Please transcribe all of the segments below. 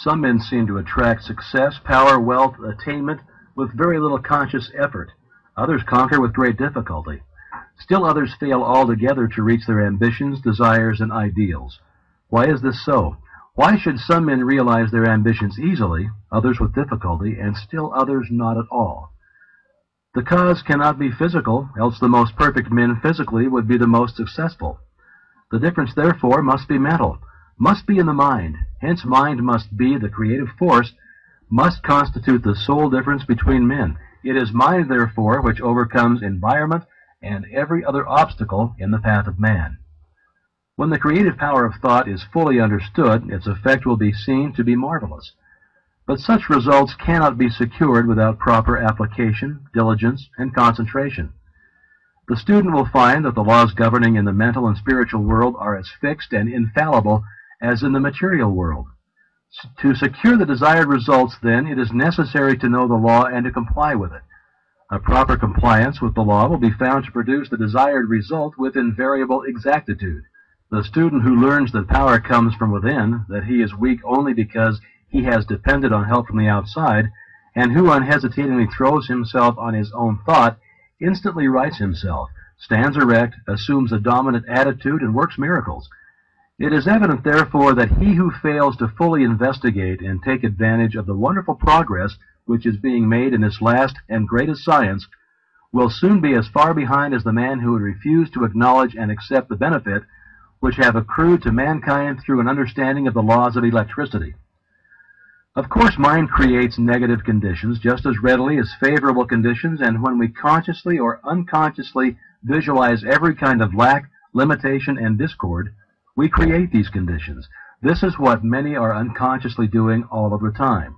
Some men seem to attract success, power, wealth, attainment with very little conscious effort. Others conquer with great difficulty. Still others fail altogether to reach their ambitions, desires, and ideals. Why is this so? Why should some men realize their ambitions easily, others with difficulty, and still others not at all? The cause cannot be physical, else the most perfect men physically would be the most successful. The difference, therefore, must be mental, must be in the mind. Hence mind must be the creative force, must constitute the sole difference between men. It is mind, therefore, which overcomes environment and every other obstacle in the path of man. When the creative power of thought is fully understood, its effect will be seen to be marvelous. But such results cannot be secured without proper application, diligence, and concentration. The student will find that the laws governing in the mental and spiritual world are as fixed and infallible as in the material world. To secure the desired results, then, it is necessary to know the law and to comply with it. A proper compliance with the law will be found to produce the desired result with invariable exactitude. The student who learns that power comes from within, that he is weak only because he has depended on help from the outside, and who unhesitatingly throws himself on his own thought, instantly rights himself, stands erect, assumes a dominant attitude, and works miracles. It is evident, therefore, that he who fails to fully investigate and take advantage of the wonderful progress which is being made in this last and greatest science will soon be as far behind as the man who would refuse to acknowledge and accept the benefit which have accrued to mankind through an understanding of the laws of electricity. Of course, mind creates negative conditions just as readily as favorable conditions, and when we consciously or unconsciously visualize every kind of lack, limitation, and discord, we create these conditions. This is what many are unconsciously doing all of the time.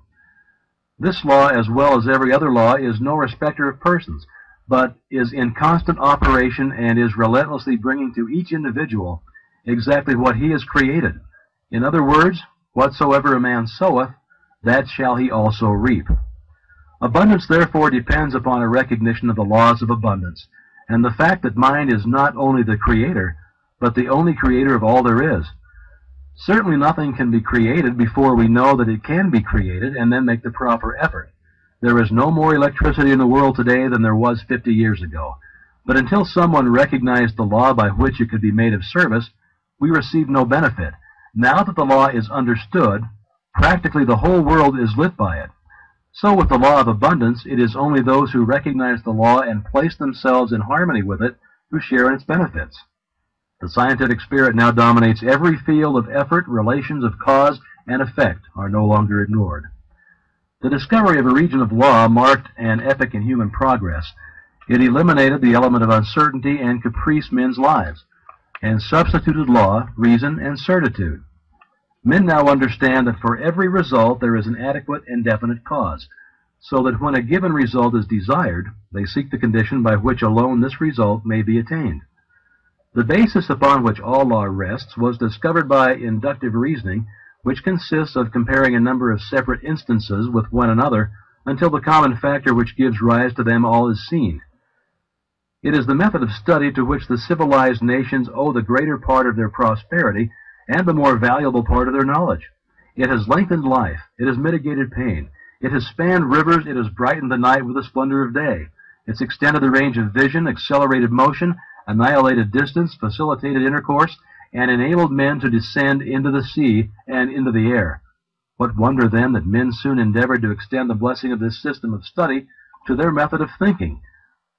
This law, as well as every other law, is no respecter of persons, but is in constant operation and is relentlessly bringing to each individual exactly what he has created. In other words, whatsoever a man soweth, that shall he also reap. Abundance, therefore, depends upon a recognition of the laws of abundance, and the fact that mind is not only the creator, but the only creator of all there is. Certainly nothing can be created before we know that it can be created and then make the proper effort. There is no more electricity in the world today than there was 50 years ago. But until someone recognized the law by which it could be made of service, we receive no benefit. Now that the law is understood, practically the whole world is lit by it. So with the law of abundance, it is only those who recognize the law and place themselves in harmony with it who share in its benefits. The scientific spirit now dominates every field of effort. Relations of cause and effect are no longer ignored. The discovery of a region of law marked an epoch in human progress. It eliminated the element of uncertainty and caprice in men's lives, and substituted law, reason, and certitude. Men now understand that for every result there is an adequate and definite cause, so that when a given result is desired, they seek the condition by which alone this result may be attained. The basis upon which all law rests was discovered by inductive reasoning, which consists of comparing a number of separate instances with one another until the common factor which gives rise to them all is seen. It is the method of study to which the civilized nations owe the greater part of their prosperity and the more valuable part of their knowledge. It has lengthened life. It has mitigated pain. It has spanned rivers. It has brightened the night with the splendor of day. It's extended the range of vision, accelerated motion, annihilated distance, facilitated intercourse, and enabled men to descend into the sea and into the air. What wonder, then, that men soon endeavored to extend the blessing of this system of study to their method of thinking,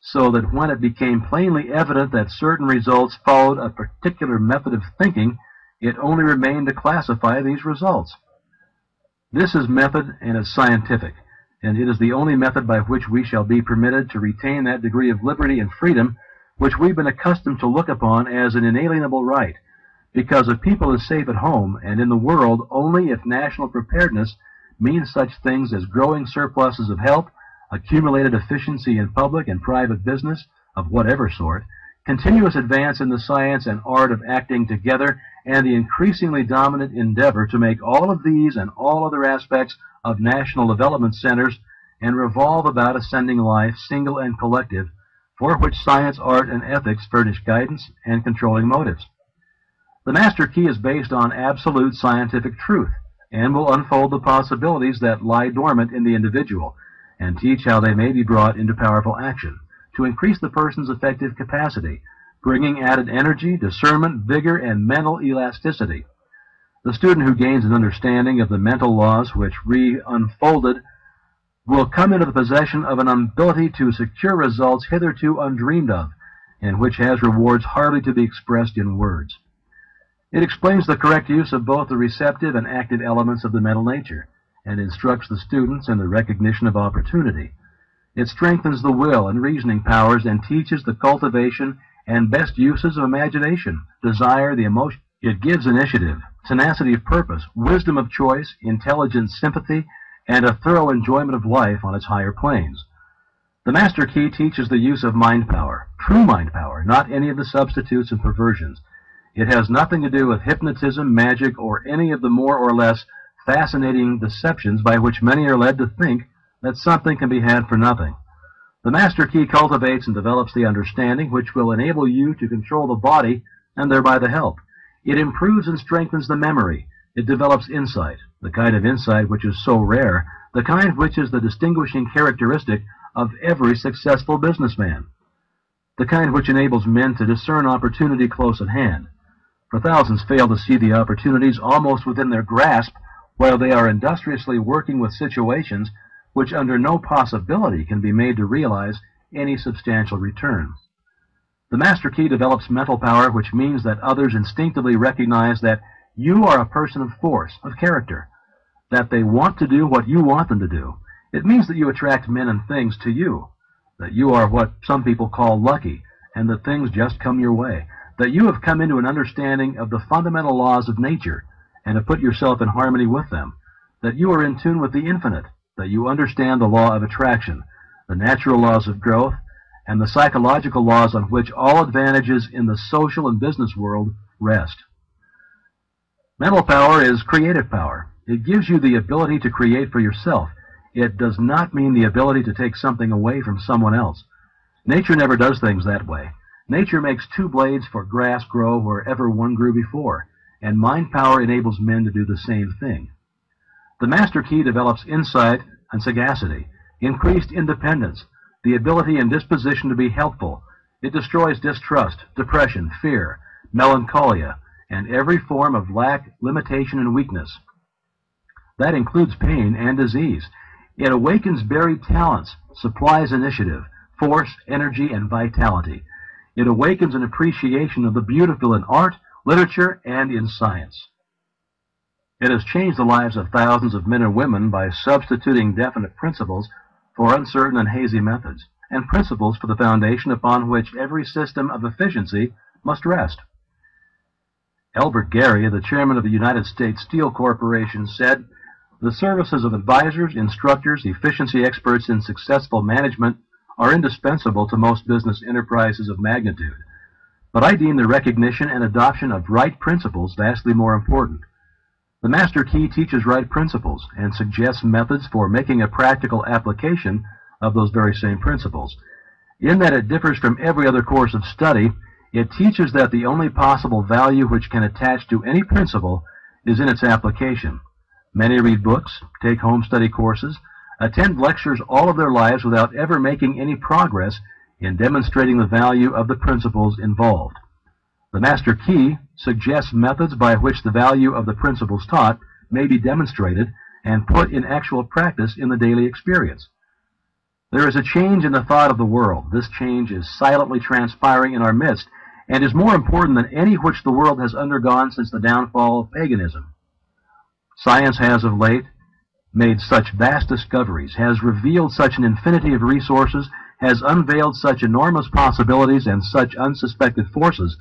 so that when it became plainly evident that certain results followed a particular method of thinking, it only remained to classify these results. This is method and is scientific, and it is the only method by which we shall be permitted to retain that degree of liberty and freedom which we've been accustomed to look upon as an inalienable right, because a people is safe at home and in the world only if national preparedness means such things as growing surpluses of health, accumulated efficiency in public and private business of whatever sort, continuous advance in the science and art of acting together, and the increasingly dominant endeavor to make all of these and all other aspects of national development centers and revolve about ascending life, single and collective, for which science, art, and ethics furnish guidance and controlling motives. The master key is based on absolute scientific truth, and will unfold the possibilities that lie dormant in the individual, and teach how they may be brought into powerful action to increase the person's effective capacity, bringing added energy, discernment, vigor, and mental elasticity. The student who gains an understanding of the mental laws which unfolded will come into the possession of an ability to secure results hitherto undreamed of, and which has rewards hardly to be expressed in words. It explains the correct use of both the receptive and active elements of the mental nature, and instructs the students in the recognition of opportunity. It strengthens the will and reasoning powers and teaches the cultivation and best uses of imagination, desire, the emotion. It gives initiative, tenacity of purpose, wisdom of choice, intelligent sympathy, and a thorough enjoyment of life on its higher planes. The Master Key teaches the use of mind power, true mind power, not any of the substitutes and perversions. It has nothing to do with hypnotism, magic, or any of the more or less fascinating deceptions by which many are led to think that something can be had for nothing. The Master Key cultivates and develops the understanding which will enable you to control the body and thereby the help. It improves and strengthens the memory. It develops insight, the kind of insight which is so rare, the kind which is the distinguishing characteristic of every successful businessman, the kind which enables men to discern opportunity close at hand. For thousands fail to see the opportunities almost within their grasp while they are industriously working with situations which under no possibility can be made to realize any substantial return. The Master Key develops mental power, which means that others instinctively recognize that you are a person of force, of character, that they want to do what you want them to do. It means that you attract men and things to you, that you are what some people call lucky, and that things just come your way, that you have come into an understanding of the fundamental laws of nature and have put yourself in harmony with them, that you are in tune with the infinite, that you understand the law of attraction, the natural laws of growth, and the psychological laws on which all advantages in the social and business world rest. Mental power is creative power. It gives you the ability to create for yourself. It does not mean the ability to take something away from someone else. Nature never does things that way. Nature makes two blades for grass grow wherever one grew before, and mind power enables men to do the same thing. The Master Key develops insight and sagacity, increased independence, the ability and disposition to be helpful. It destroys distrust, depression, fear, melancholia, and every form of lack, limitation, and weakness. That includes pain and disease. It awakens buried talents, supplies initiative, force, energy, and vitality. It awakens an appreciation of the beautiful in art, literature, and in science. It has changed the lives of thousands of men and women by substituting definite principles for uncertain and hazy methods, and principles for the foundation upon which every system of efficiency must rest. Elbert Gary, the chairman of the United States Steel Corporation, said, "The services of advisors, instructors, efficiency experts in successful management are indispensable to most business enterprises of magnitude. But I deem the recognition and adoption of right principles vastly more important. The Master Key teaches right principles and suggests methods for making a practical application of those very same principles. In that it differs from every other course of study, it teaches that the only possible value which can attach to any principle is in its application. Many read books, take home study courses, attend lectures all of their lives without ever making any progress in demonstrating the value of the principles involved. The Master Key suggests methods by which the value of the principles taught may be demonstrated and put in actual practice in the daily experience. There is a change in the thought of the world. This change is silently transpiring in our midst and is more important than any which the world has undergone since the downfall of paganism. Science has of late made such vast discoveries, has revealed such an infinity of resources, has unveiled such enormous possibilities and such unsuspected forces,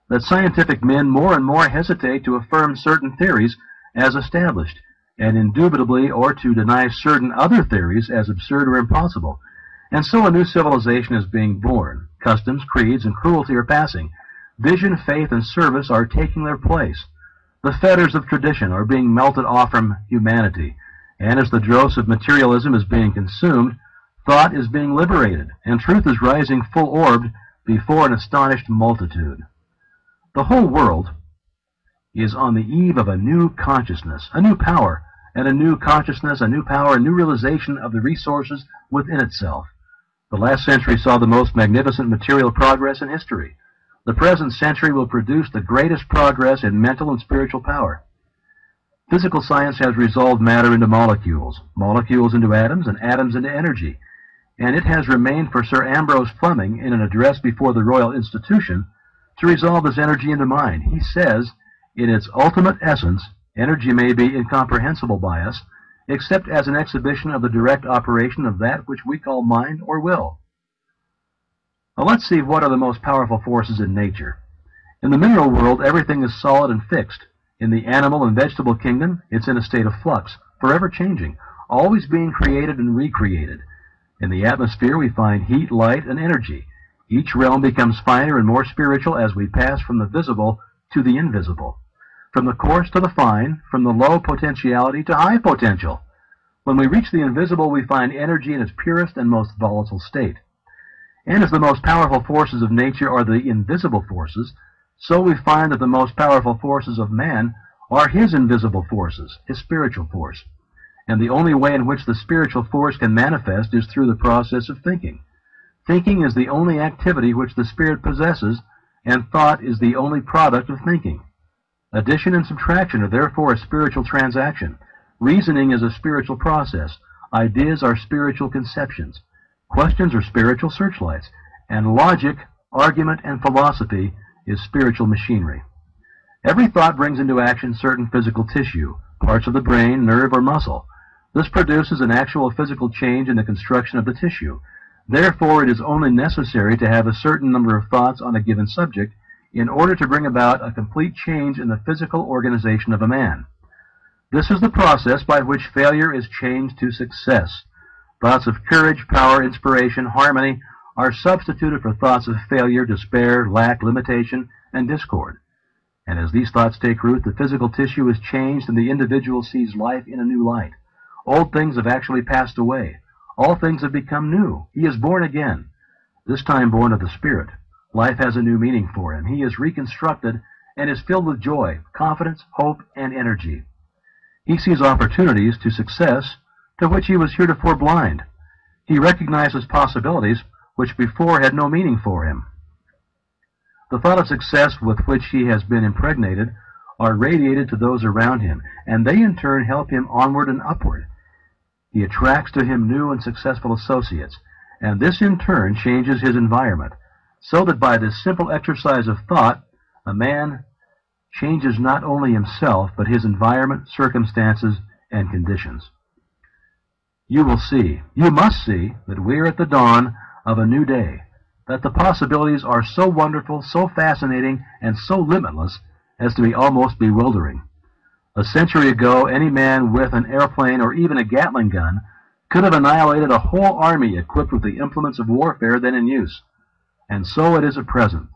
that scientific men more and more hesitate to affirm certain theories as established, and indubitably or to deny certain other theories as absurd or impossible. And so a new civilization is being born. Customs, creeds, and cruelty are passing. Vision, faith, and service are taking their place. The fetters of tradition are being melted off from humanity, and as the dross of materialism is being consumed, thought is being liberated, and truth is rising full-orbed before an astonished multitude. The whole world is on the eve of a new consciousness, a new power, and a new consciousness, a new power, a new realization of the resources within itself. The last century saw the most magnificent material progress in history. The present century will produce the greatest progress in mental and spiritual power. Physical science has resolved matter into molecules, molecules into atoms, and atoms into energy. And it has remained for Sir Ambrose Fleming, in an address before the Royal Institution, to resolve this energy into mind. He says, in its ultimate essence, energy may be incomprehensible by us, except as an exhibition of the direct operation of that which we call mind or will. Now let's see what are the most powerful forces in nature. In the mineral world, everything is solid and fixed. In the animal and vegetable kingdom, it's in a state of flux, forever changing, always being created and recreated. In the atmosphere, we find heat, light, and energy. Each realm becomes finer and more spiritual as we pass from the visible to the invisible, from the coarse to the fine, from the low potentiality to high potential. When we reach the invisible, we find energy in its purest and most volatile state. And as the most powerful forces of nature are the invisible forces, so we find that the most powerful forces of man are his invisible forces, his spiritual force. And the only way in which the spiritual force can manifest is through the process of thinking. Thinking is the only activity which the spirit possesses, and thought is the only product of thinking. Addition and subtraction are therefore a spiritual transaction. Reasoning is a spiritual process. Ideas are spiritual conceptions. Questions are spiritual searchlights. And logic, argument, and philosophy is spiritual machinery. Every thought brings into action certain physical tissue, parts of the brain, nerve, or muscle. This produces an actual physical change in the construction of the tissue. Therefore, it is only necessary to have a certain number of thoughts on a given subject in order to bring about a complete change in the physical organization of a man. This is the process by which failure is changed to success. Thoughts of courage, power, inspiration, harmony are substituted for thoughts of failure, despair, lack, limitation, and discord. And as these thoughts take root, the physical tissue is changed and the individual sees life in a new light. Old things have actually passed away. All things have become new. He is born again, this time born of the Spirit. Life has a new meaning for him. He is reconstructed and is filled with joy, confidence, hope, and energy. He sees opportunities to success to which he was heretofore blind. He recognizes possibilities which before had no meaning for him. The thought of success with which he has been impregnated are radiated to those around him, and they in turn help him onward and upward. He attracts to him new and successful associates, and this in turn changes his environment, so that by this simple exercise of thought, a man changes not only himself, but his environment, circumstances, and conditions. You will see, you must see, that we are at the dawn of a new day, that the possibilities are so wonderful, so fascinating, and so limitless as to be almost bewildering. A century ago, any man with an airplane or even a Gatling gun could have annihilated a whole army equipped with the implements of warfare then in use. And so it is at present.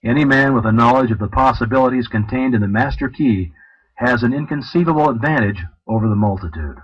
Any man with a knowledge of the possibilities contained in the master key has an inconceivable advantage over the multitude.